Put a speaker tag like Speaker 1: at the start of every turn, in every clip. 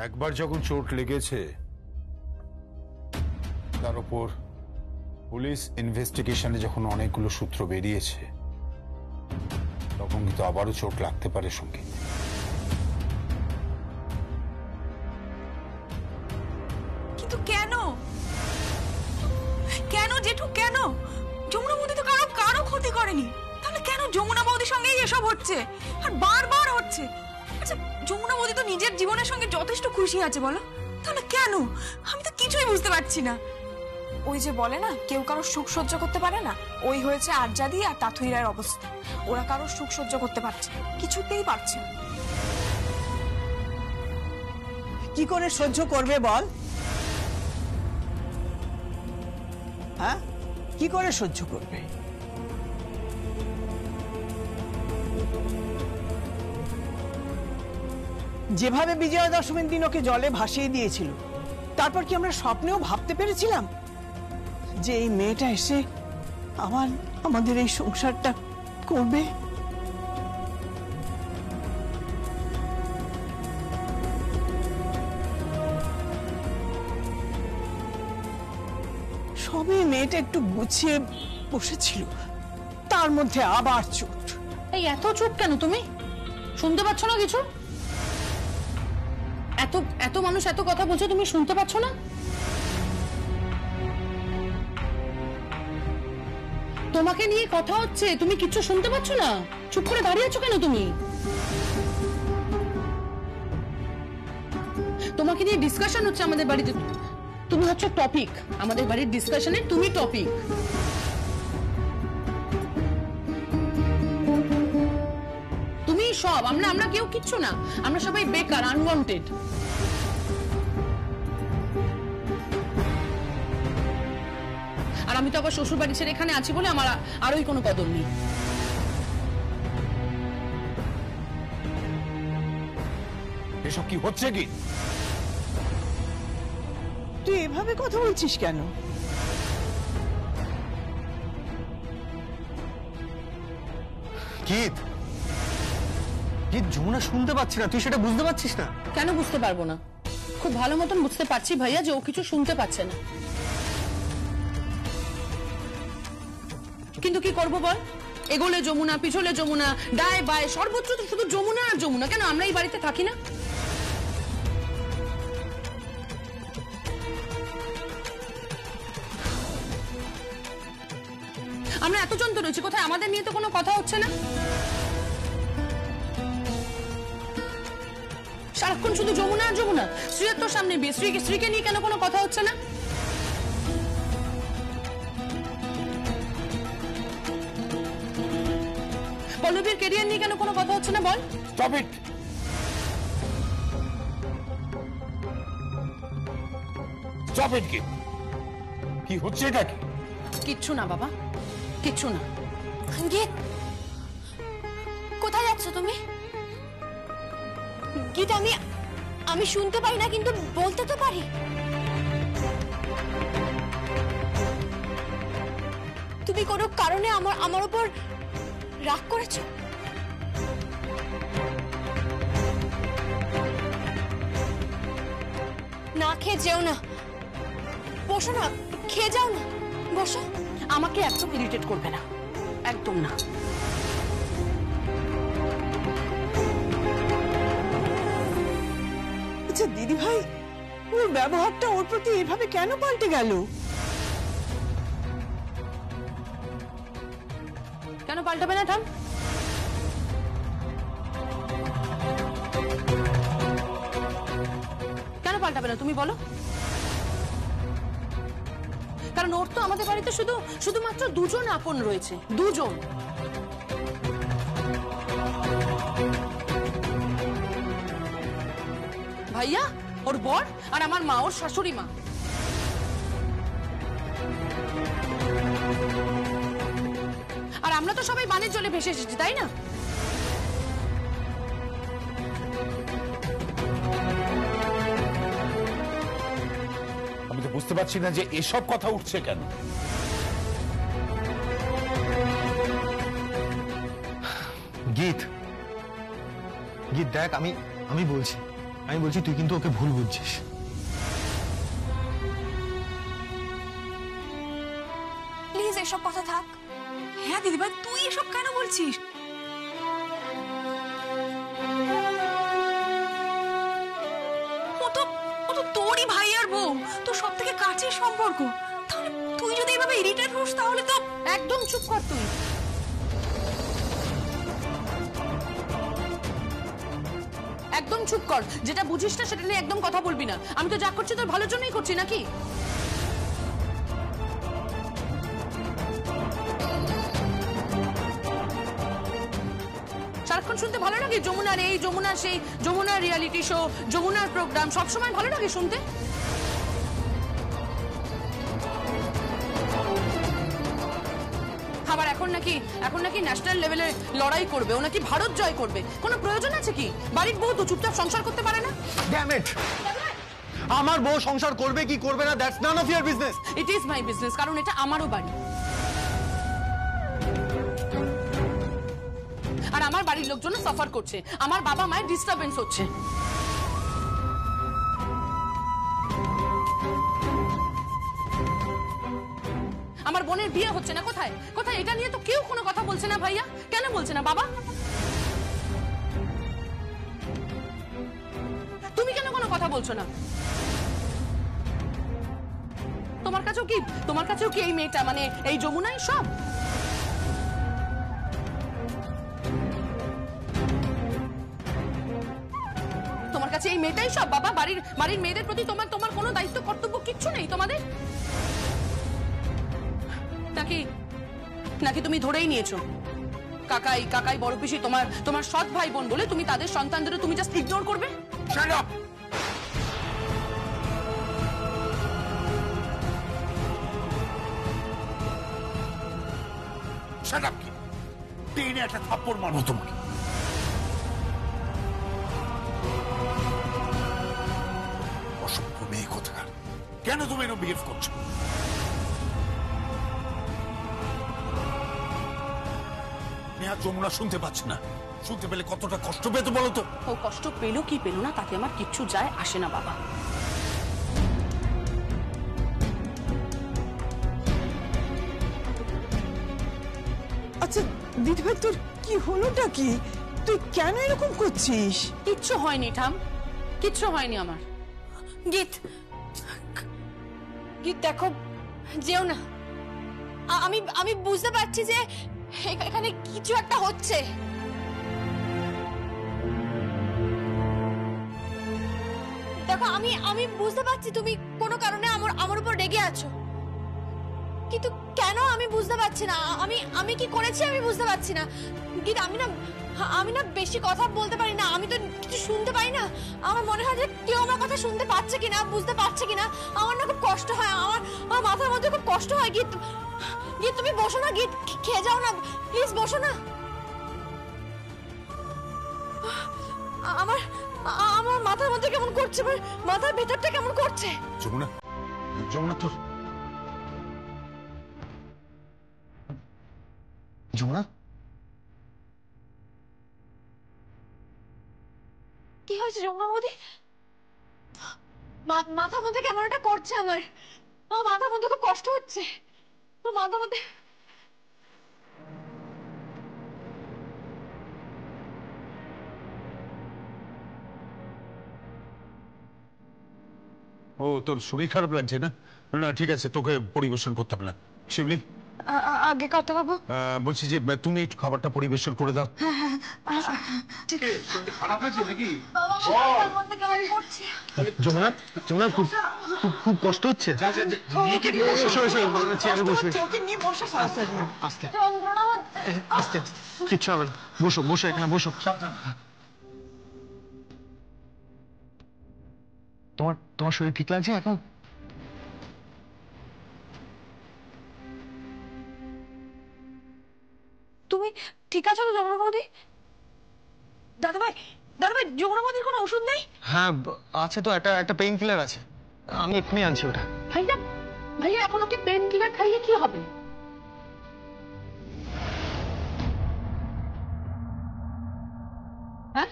Speaker 1: একবার যখন চোট লেগেছে তার উপর পুলিশ ইনভেস্টিগেশনে যখন অনেকগুলো সূত্র বেরিয়েছে তখন কিন্তু আবারও চোট লাগতে পারে সঙ্গীত।
Speaker 2: কিন্তু কেন কেন জেঠু কেন? যমুনা বৌদি তো কারো ক্ষতি করেনি, তাহলে কেন যমুনা বৌদির সঙ্গে এসব হচ্ছে আর বারবার হচ্ছে? আচ্ছা যমুনা বৌদি তো নিজের জীবনের সঙ্গে যথেষ্ট খুশি আছে, বলো তাহলে কেন? আমি তো কিছুই বুঝতে পারছি না।
Speaker 3: ওই যে বলে না কেউ কারো সুখ সহ্য করতে পারে না, ওই হয়েছে আরজাদি আর তাথুইরার অবস্থা। ওরা কারো সুখ সহ্য করতে পারছে, কিছুতেই পারছে না।
Speaker 4: কি করে সহ্য করবে বল? হ্যাঁ, কি করে সহ্য করবে? যেভাবে বিজয়া দশমীর দিন ওকে জলে ভাসিয়ে দিয়েছিল, তারপর কি আমরা স্বপ্নেও ভাবতে পেরেছিলাম যে এই মেয়েটা এসে আমাদের এই সংসারটা করবে? সবে মেয়েটা একটু গুছিয়ে বসেছিল, তার মধ্যে আবার চোট।
Speaker 5: এই এত চুপ কেন তুমি? শুনতে পাচ্ছ না কিছু? এত মানুষ এত কথা বলছে, তুমি শুনতে পাচ্ছ না? তোমাকে নিয়ে কথা হচ্ছে, তুমি কিছু শুনতে পাচ্ছ না? চুপ করে দাঁড়িয়ে আছো কেন তুমি? তোমাকে নিয়ে ডিসকাশন হচ্ছে আমাদের বাড়িতে, তুমি হচ্ছ টপিক। আমাদের বাড়ির ডিসকাশনে তুমি টপিক। তুমি সব, আমরা কেউ কিচ্ছু না, আমরা সবাই বেকার, আনওয়ান্টেড। আর আমি তো আবার শ্বশুর বাড়ি ছেড়ে এখানে আছি বলে আমার আরোই কোনো কদর নেই।
Speaker 1: এসব কি হচ্ছে কি?
Speaker 4: তুই এভাবে কথা বলছিস কেন?
Speaker 6: গীত, যমুনা শুনতে পাচ্ছি না, তুই সেটা বুঝতে পারছিস না?
Speaker 5: কেন বুঝতে পারবো না? খুব ভালো মতন বুঝতে পারছি ভাইয়া যে ও কিছু শুনতে পাচ্ছে না। কিন্তু কি করবো বল? এগোলে যমুনা, পিছলে যমুনা, ডায় বায় সর্বত্র তো শুধু যমুনা আর যমুনা। কেন আমরা এই বাড়িতে থাকি না? আমরা এতজন তো রয়েছি, কোথায় আমাদের নিয়ে তো কোনো কথা হচ্ছে না। সারাক্ষণ শুধু যমুনা আর যমুনা। স্ত্রীর তো সামনে বিয়ে, স্ত্রীকে নিয়ে কেন কোনো কথা হচ্ছে না? পল্লবীর ক্যারিয়ার নিয়ে কেন কোনো কথা হচ্ছে না বল?
Speaker 1: Stop it. Stop it. কি হচ্ছে এটা? কি
Speaker 5: কিচ্ছু না বাবা, কিচ্ছু না।
Speaker 3: গীত, কোথায় যাচ্ছ তুমি? গীত, আমি শুনতে পাই না, কিন্তু বলতে তো পারি। তুমি কোনো কারণে আমার উপর রাগ করেছো? না খেয়ে যেও না, বসো না, খেয়ে যাও না, বসো।
Speaker 5: আমাকে একদম ইরিটেট করবে না, একদম না।
Speaker 4: আচ্ছা দিদি ভাই, ওর ব্যবহারটা ওর প্রতি এভাবে কেন পাল্টে গেল?
Speaker 5: কেন পাল্টাবে না? থাম। কেন পাল্টাবে না তুমি বলো? কারণ ওর তো আমাদের বাড়িতে শুধুমাত্র দুজন আপন রয়েছে, দুজন। ভাইয়া, ওর বর, আর আমার মা, ওর শাশুড়ি মা। আর আমরা তো সবাই বানের জলে ভেসে এসেছি, তাই না?
Speaker 1: আমি তো বুঝতে পারছি না যে এসব কথা উঠছে কেন।
Speaker 6: গীত, দেখ, আমি বলছি, আমি বলছি তুই কিন্তু ওকে ভুল বুঝছিস।
Speaker 3: প্লিজ এসব কথা থাক।
Speaker 2: হ্যাঁ দিদিভাই, তুই এসব কেন বলছিস? ও তো তোরই ভাই আর বউ, তোর সব থেকে কাছের সম্পর্ক। তাহলে তুই যদি এভাবে ইরিটেট হোস তাহলে তো
Speaker 5: একদম চুপ কর তুই। একদম চুপ কর, যেটা বুঝিস না সেটা নিয়ে একদম কথা বলবি না। আমি তো যা করছি তোর ভালোর জন্যই করছি নাকি? সারাক্ষণ শুনতে ভালো লাগে যমুনার এই যমুনা সেই, যমুনার রিয়ালিটি শো, যমুনার প্রোগ্রাম, সবসময় ভালো লাগে শুনতে। আবার এখন নাকি ন্যাশনাল লেভেলে লড়াই করবে, ও নাকি ভারত জয় করবে। কোনো প্রয়োজন আছে কি? বাড়ির বউ তো চুপচাপ সংসার করতে পারে না?
Speaker 6: Damn it! আমার বউ সংসার করবে কি করবে না, that's none of your business.
Speaker 5: It is my business, কারণ এটা আমারও বাড়ি। আর আমার বাড়ির লোকজন সাফার করছে, আমার বাবা মায়ের ডিস্টারবেন্স হচ্ছে। আমার বোনের বিয়ে হচ্ছে না, কোথায় কোথায় এটা নিয়ে তো কেউ কোনো কথা বলছে না। ভাইয়া কেন বলছে না? বাবা তুমি কেন কোনো কথা বলছো না? তোমার কাছেও কি এই মেয়েটা মানে এই যমুনাই সব? তোমার কাছে এই মেয়েটাই সব বাবা? বাড়ির মেয়েদের প্রতি তোমার কোনো দায়িত্ব কর্তব্য কিচ্ছু নেই তোমাদের? নাকি তুমি ধরেই নিয়েছো কাকাই বড় পিসি তোমার সৎ ভাই বোন বলে তুমি তাদের সন্তানদের তুমি জাস্ট ইগনোর করবে?
Speaker 1: Shut up! শাট আপ কি? টেনে একটা থাপ্পড় মারবো তোমাকে। অসভ্য মেয়ে কোথাকার! কেন তুমি এরকম বিহেভ করছো? নেহা যমুনা শুনতে পাচ্ছে না, শুনতে পেলে কতটা কষ্ট পেতো বলো তো?
Speaker 5: ও কষ্ট পেলো কি পেলো না তাতে আমার কিচ্ছু যায় আসে না বাবা।
Speaker 4: আচ্ছা দিদিভাই, তোর কি হলোটা কি? তুই কেন এরকম করছিস?
Speaker 5: কিচ্ছু হয়নি ঠাম, কিচ্ছু হয়নি আমার।
Speaker 3: গীত, দেখো, যেও না। আমি বুঝতে পারছি যে এখানে কিছু একটা হচ্ছে। দেখো, আমি বুঝতে পারছি তুমি কোনো কারণে আমার উপর রেগে আছো, কিন্তু কেন আমি বুঝতে পারছি না। আমি কি করেছি আমি বুঝতে পারছি না। গীত, আমি না বেশি কথা বলতে পারি না, আমি তো কিছু শুনতে পাই না। আমার মনে হয় যে কেউ আমার কথা শুনতে পাচ্ছে কিনা, বুঝতে পারছে কিনা। আমার না খুব কষ্ট হয়, আমার মাথার মধ্যে খুব কষ্ট হয়। গীত, তুমি বসো না। গীত, খেয়ে যাও না প্লিজ, বসো না। আমার মাথার মধ্যে কেমন করছে, মাথার ভেতরটা কেমন করছে।
Speaker 1: যমুনা, যমুনা তোর
Speaker 6: যমুনা,
Speaker 3: কি হয়েছে যমুনা বৌদি? মাথার মধ্যে কেমন একটা করছে আমার মাথার মধ্যে খুব কষ্ট হচ্ছে। মাথার মধ্যে
Speaker 1: ও তোর শরীর খারাপ লাগছে না? না ঠিক আছে, তোকে পরিবেশন করতে হবে না। শিবলি,
Speaker 3: আগে কত বাবু
Speaker 1: বলছি যে তুমি একটু খাবারটা পরিবেশন করে দাও। খারাপ আছে নাকি?
Speaker 6: যমুনা, যমুনা খুব খুব খুব কষ্ট হচ্ছে। আস্তে আস্তে, কিচ্ছু হবে না। বসো বসো, এখানে বসো। তোমার শরীর ঠিক লাগছে এখন?
Speaker 3: তুমি ঠিক আছো তো যমুনা বৌদি? দাদাভাই, যমুনা বৌদির কোনো ওষুধ নেই?
Speaker 6: হ্যাঁ আছে তো, একটা পেইন কিলার আছে, আমি এক্ষুনি আনছি ওটা।
Speaker 5: ভাইয়া এখন ওকে পেন কিলার খাইয়ে কি হবে? হ্যাঁ,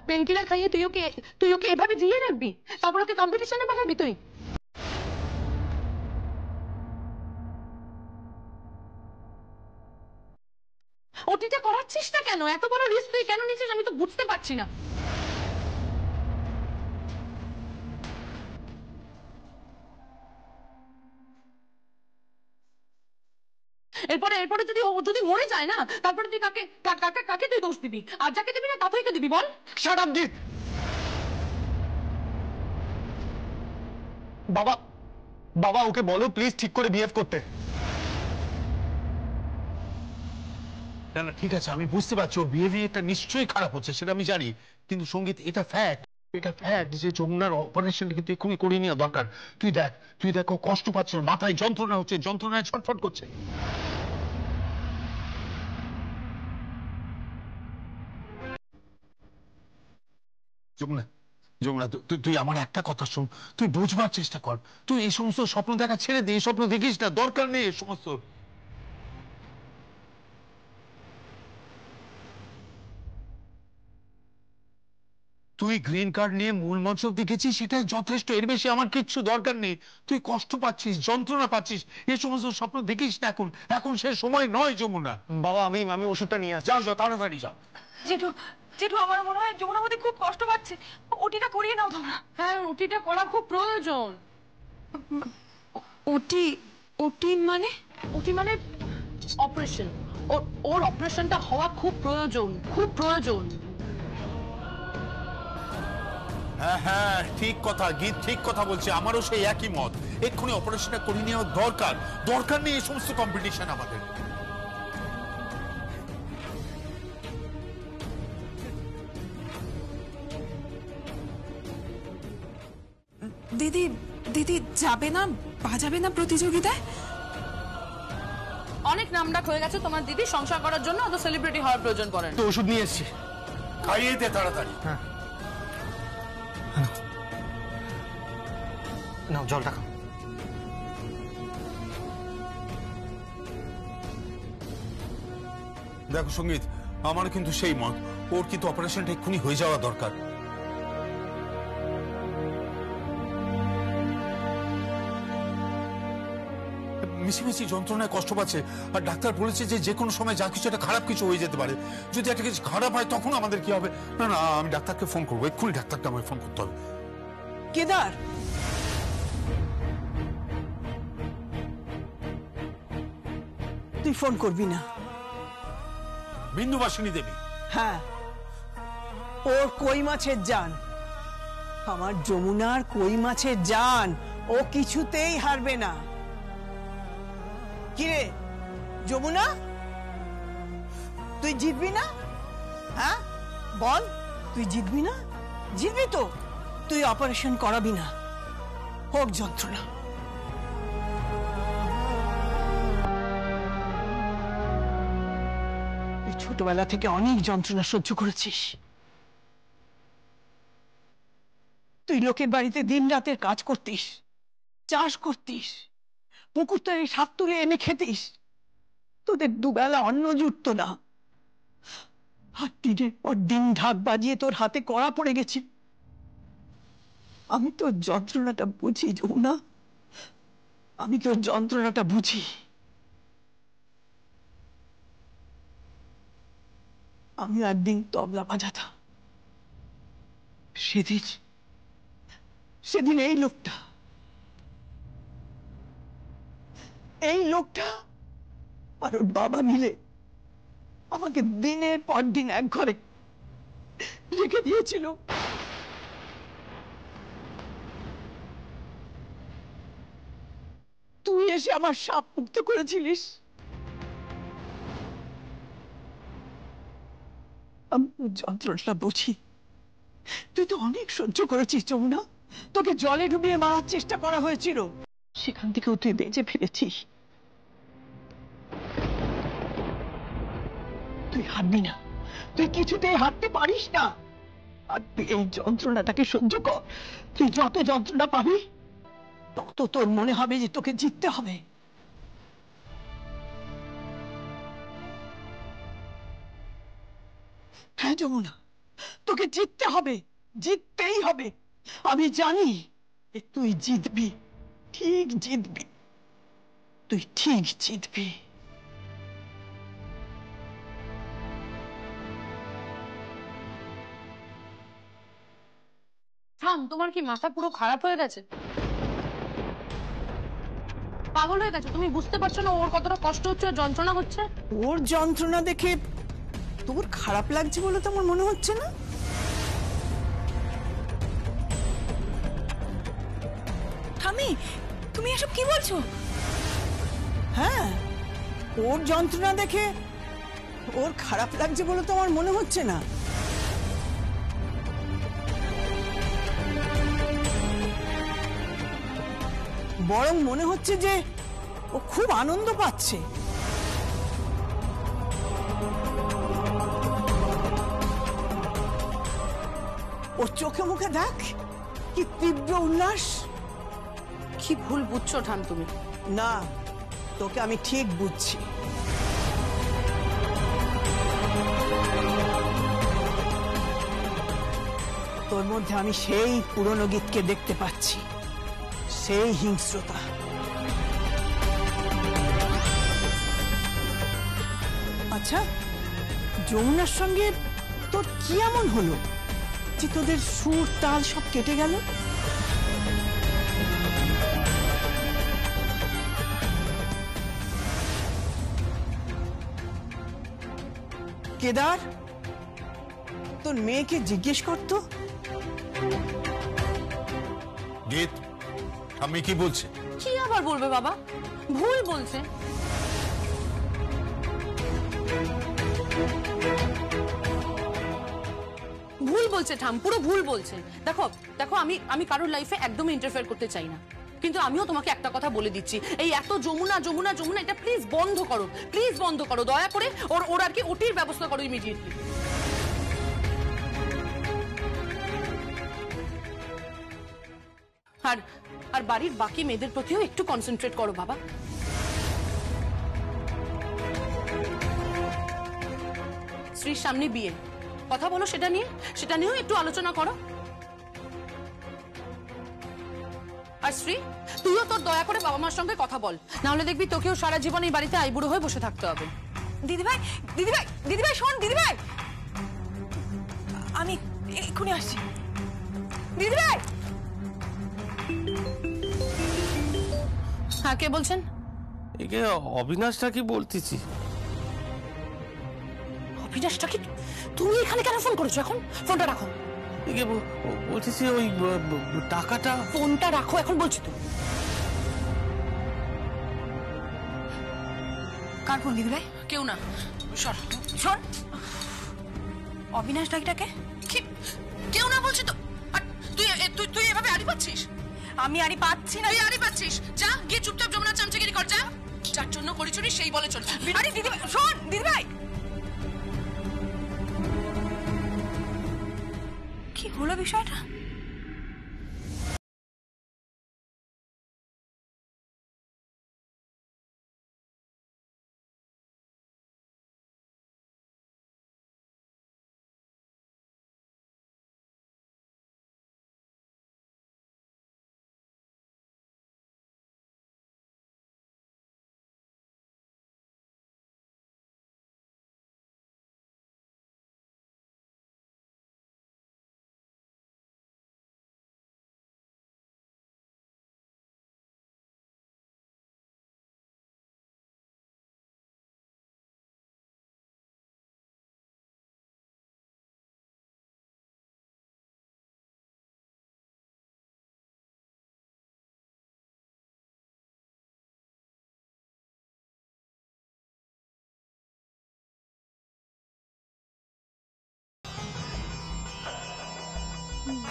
Speaker 5: পেনকিলার খাইয়ে তুই ওকে এভাবে দিয়ে রাখবি, তারপর ওকে কম্পিটিশনে পাঠাবি তুই? ওটিটা করাচ্ছিস না কেন? এত বড় রিস্ক তুই কেন নিচ্ছিস আমি তো বুঝতে পারছি না। এরপরে যদি ও যদি মরে যায় না, তারপরে তুই কাকে তুই দোষ দিবি? আর যাকে দিবি না তাদেরকে দিবি বল?
Speaker 6: Shut up Jeet. বাবা, বাবা ওকে বলো প্লিজ ঠিক করে বিহেভ করতে।
Speaker 1: না না ঠিক আছে, আমি বুঝতে পারছি ওর বিহেভিয়ারটা নিশ্চয়ই খারাপ হচ্ছে, সেটা আমি জানি, কিন্তু সঙ্গীত এটা ফ্যাক্ট, এটা ফ্যাক্ট যে যমুনার অপারেশনটা কিন্তু এক্ষুনি করে নেওয়া দরকার। তুই দেখ ও কষ্ট পাচ্ছে, মাথায় যন্ত্রণা হচ্ছে, যন্ত্রণায় ছটফট করছে। যমুনা, যমুনা তুই আমার একটা কথা শোন, তুই বুঝবার চেষ্টা কর, তুই এই সমস্ত স্বপ্ন দেখা ছেড়ে দে, এই স্বপ্ন দেখিস না, দরকার নেই এই সমস্ত। তুই গ্রিন কার্ড নিয়ে মূল মঞ্চ অব্দি গেছিস, সেটাই যথেষ্ট, এর বেশি আমার কিচ্ছু দরকার নেই। তুই কষ্ট পাচ্ছিস, যন্ত্রণা পাচ্ছিস, এই সমস্ত স্বপ্ন দেখিস না এখন, এখন সে সময় নয় যমুনা।
Speaker 6: বাবা আমি ওষুধটা নিয়ে আসছি।
Speaker 1: যাও তাড়াতাড়ি যাও।
Speaker 2: জেঠু জেঠু আমার মনে হয় যমুনা বৌদি খুব কষ্ট পাচ্ছে, ওটিটা করিয়ে নাও তোমরা।
Speaker 5: হ্যাঁ, ওটিটা করা খুব প্রয়োজন।
Speaker 2: ওটি ওটি মানে?
Speaker 5: ওটি মানে অপারেশন। ওর অপারেশনটা হওয়া খুব প্রয়োজন, খুব প্রয়োজন।
Speaker 1: হ্যাঁ হ্যাঁ ঠিক কথা, গীত ঠিক কথা বলছে, আমারও সেই একই মত, এক্ষুনি অপারেশনটা করে নেওয়া দরকার, দরকার নেই এই সমস্ত কম্পিটিশন আমাদের।
Speaker 2: দিদি দিদি যাবে না, বাজাবে না প্রতিযোগিতায়?
Speaker 5: অনেক নামডাক হয়ে গেছে তোমার দিদি, সংসার করার জন্য অত সেলিব্রিটি হওয়ার প্রয়োজন পড়ে না।
Speaker 6: তো ওষুধ নিয়ে এসছি।
Speaker 1: খাইয়ে দে তাড়াতাড়ি।
Speaker 6: হ্যাঁ নাও জলটা খাও।
Speaker 1: দেখো সঙ্গীত, আমার কিন্তু সেই মত, ওর কিন্তু অপারেশনটা এক্ষুনি হয়ে যাওয়া দরকার। মিশিমিশি যন্ত্রণায় কষ্ট পাচ্ছে, আর ডাক্তার বলেছে যে কোনো সময় যা কিছু একটা খারাপ কিছু হয়ে যেতে পারে, যদি একটা কিছু খারাপ হয় তখন আমাদের কি হবে? না না আমি ডাক্তারকে ফোন করবো, এক্ষুনি ডাক্তারকে আমায় ফোন করতে হবে।
Speaker 4: কেদার, তুই ফোন করবি না।
Speaker 1: বিন্দুবাসিনী দেবী?
Speaker 4: হ্যাঁ, ওর কই মাছের জান, আমার যমুনার কই মাছের জান, ও কিছুতেই হারবে না। কিরে যমুনা, তুই জিতবি না? হ্যাঁ বল, তুই জিতবি না? জিতবি তো, তুই অপারেশন করাবি না, হোক যন্ত্রণা। তুই ছোটবেলা থেকে অনেক যন্ত্রণা সহ্য করেছিস, তুই লোকের বাড়িতে দিন রাতের কাজ করতিস, চাষ করতিস, পুকুর থেকে শাক তুলে এনে খেতিস, তোদের দুবেলা অন্ন জুটতো না, আর দিনের পর দিন ঢাক বাজিয়ে তোর হাতে কড়া পড়ে গেছে। আমি তোর যন্ত্রণাটা বুঝি যমুনা, আমি তোর যন্ত্রণাটা বুঝি। আমি একদিন তবলা বাজাতাম, সেদিন এই লোকটা আর ওর বাবা মিলে আমাকে দিনের পর দিন এক ঘরে রেখে দিয়েছিল। তুই এসে আমার সাপ মুক্ত করেছিলিস। আমি যন্ত্রণাটা বুঝি, তুই তো অনেক সহ্য করেছিস যমুনা, তোকে জলে ডুবিয়ে মারার চেষ্টা করা হয়েছিল, সেখান থেকেও তুই বেঁচে ফিরেছিস। তুই হারবি না, তুই কিছুতেই হারতে পারিস না, আর তুই এই যন্ত্রণাটাকে সহ্য কর। তুই যত যন্ত্রণা পাবি তত তোর মনে হবে যে তোকে জিততে হবে। হ্যাঁ যমুনা, তোর তোকে জিততে হবে, জিততেই হবে। আমি জানি যে তুই জিতবি, ঠিক জিতবি, তুই ঠিক জিতবি।
Speaker 5: থাম, তোমার কি মাথা পুরো খারাপ হয়ে গেছে? পাগল হয়ে গেছে? তুমি বুঝতে পারছো না ওর কতটা কষ্ট হচ্ছে, আর যন্ত্রণা হচ্ছে?
Speaker 4: ওর যন্ত্রণা দেখে তোর খারাপ লাগছে বলে তো আমার মনে হচ্ছে না।
Speaker 2: ঠাম্মি, তুমি এসব কি বলছো?
Speaker 4: হ্যাঁ, ওর যন্ত্রণা দেখে ওর খারাপ লাগছে বলে তো আমার মনে হচ্ছে না। বরং মনে হচ্ছে যে ও খুব আনন্দ পাচ্ছে। ওর চোখে মুখে দেখ কি তীব্র উল্লাস।
Speaker 5: কি ভুল বুঝছো ঠাম তুমি।
Speaker 4: না, তোকে আমি ঠিক বুঝছি। তোর মধ্যে আমি সেই পুরনো গীতকে দেখতে পাচ্ছি, সেই হিংস্রতা। আচ্ছা, যমুনার সঙ্গে তোর কি এমন হলো যে তোদের সুর তাল সব কেটে গেল? কেদার, তোর মেয়েকে জিজ্ঞেস করতো।
Speaker 1: গীত, আমি কি বলছি?
Speaker 5: কি আবার বলবে বাবা? ভুল বলছে। ভুল বলছে ঠাম, পুরো ভুল বলছে। দেখো দেখো, আমি কারোর লাইফে একদমই ইন্টারফেয়ার করতে চাই না, কিন্তু আমিও তোমাকে একটা কথা বলে দিচ্ছি, এই এত যমুনা যমুনা যমুনা এটা প্লিজ বন্ধ করো, প্লিজ বন্ধ করো দয়া করে। ওর আর কি ওটির ব্যবস্থা করো ইমিডিয়েটলি। আর আর বাড়ির বাকি মেয়েদের প্রতিও একটু কনসেন্ট্রেট করো বাবা। শ্রীর সামনে বিয়ে, কথা বলো সেটা নিয়েও একটু আলোচনা করো। আর শ্রী, তুইও তোর দয়া করে বাবা মার সঙ্গে কথা বল, নাহলে দেখবি তোকেও সারা জীবন এই বাড়িতে আইবুড়ো হয়ে বসে থাকতে হবে।
Speaker 2: দিদিভাই, দিদিভাই, দিদিভাই শোন, দিদিভাই আমি এক্ষুনি আসছি। দিদিভাই।
Speaker 5: হ্যাঁ, কে বলছেন?
Speaker 6: একে অবিনাশটা কি বলতেছি।
Speaker 5: অবিনাশটা কি? তুমি এখানে কেন ফোন করেছো এখন? ফোনটা রাখো।
Speaker 6: একে বলতেছি ওই টাকাটা।
Speaker 5: ফোনটা রাখো এখন বলছি তো।
Speaker 2: কার ফোন দিদিভাই?
Speaker 5: কেউ না, সর।
Speaker 2: শোন, অবিনাশ ডাকিটাকে?
Speaker 5: কেউ না বলছি তো। আর তুই এভাবে আড়ি পাচ্ছিস?
Speaker 2: আমি আরই পাচ্ছি না।
Speaker 5: তুই আড়ি পাচ্ছিস? যা গিয়ে চুপচাপ যমুনা চামচাগিরি কর, যা। যার জন্য করেছি সেই বলে চল।
Speaker 2: আরে দিদিভাই শোন, দিদিভাই কি হলো বিষয়টা?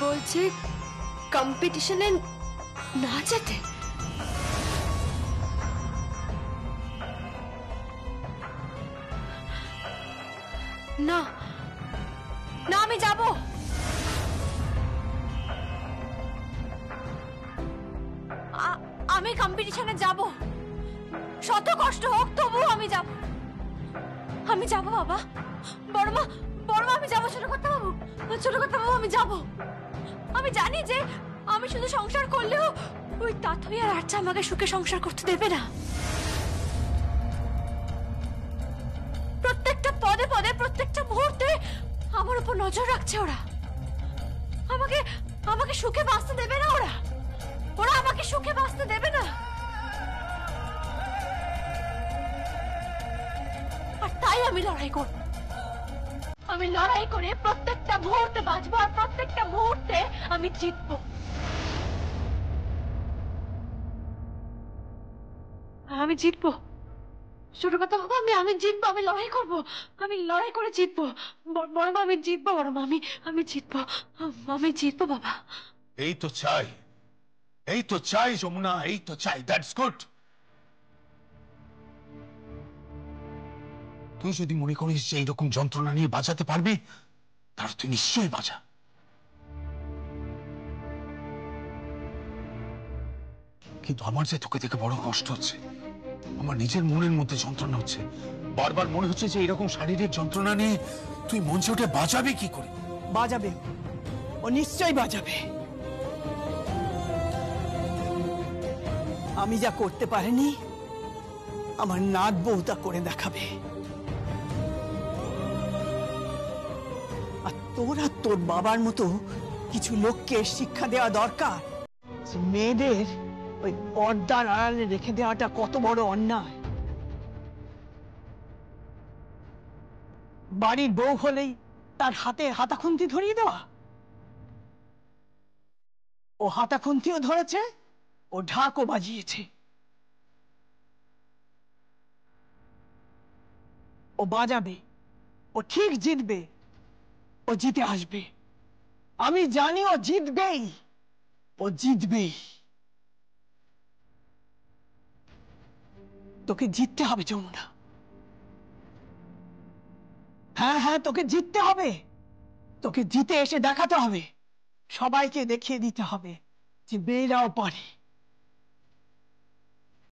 Speaker 3: বলছে কম্পিটিশনে না যেতে। না না, আমি যাব। আমি কম্পিটিশনে যাব, শত কষ্ট হোক তবু আমি যাব। আমি যাব বাবা। বড়মা, বড় মা আমি যাবো ছোট কথা বাবু, আমি যাবো। আমি জানি যে আমি শুধু সংসার করলেও ওই তাথই আর আচ্ছা আমাকে সুখে সংসার করতে দেবে না। প্রত্যেকটা পদে পদে প্রত্যেকটা মুহূর্তে আমার উপর নজর রাখছে ওরা। আমাকে আমাকে সুখে বাঁচতে দেবে না ওরা, ওরা আমাকে সুখে বাঁচতে দেবে না। আর তাই আমি লড়াই করব, আমি লড়াই করে প্রত্যেকটা মুহূর্তে বাঁচবো আর প্রত্যেকটা মুহূর্তে আমি জিতবো। আমি জিতবো ছোট কথা বাবা, আমি জিতবো, আমি লড়াই করবো, আমি লড়াই করে জিতবো। বড় মা আমি জিতবো, বড় মা আমি জিতবো, আমি জিতবো বাবা।
Speaker 1: এই তো চাই, এই তো চাই যমুনা, এই তো চাই। That's good. তুই যদি মনে করিস যে এইরকম যন্ত্রণা নিয়ে বাঁচাতে পারবি, তাহলে তুই নিশ্চয়ই বাঁচা। কিন্তু আমার যে তোকে দেখে বড় কষ্ট হচ্ছে, আমার নিজের মনের মধ্যে যন্ত্রণা হচ্ছে। বারবার মনে হচ্ছে যে এরকম শারীরিক যন্ত্রণা নিয়ে তুই মঞ্চে উঠে বাজাবি কি করে।
Speaker 4: বাজাবে, ও নিশ্চয়ই বাজাবে। আমি যা করতে পারিনি আমার নাত বউ তা করে দেখাবে। আর তোর বাবার মতো কিছু লোককে শিক্ষা দেওয়া দরকার যে মেয়েদের ওই পর্দার আড়ালে রেখে দেওয়াটা কত বড় অন্যায়। বাড়ির বউ হলেই তার হাতে হাতাখুন্তি ধরিয়ে দেওয়া। ও হাতাখুন্তিও ধরেছে, ও ঢাকও বাজিয়েছে। ও বাজাবে, ও ঠিক জিতবে, ও জিতে আসবে। আমি জানি ও জিতবেই, ও জিতবেই। তোকে জিততে হবে যমুনা। হ্যাঁ হ্যাঁ, তোকে জিততে হবে। তোকে জিতে এসে দেখাতে হবে, সবাইকে দেখিয়ে দিতে হবে যে মেয়েরাও পারে।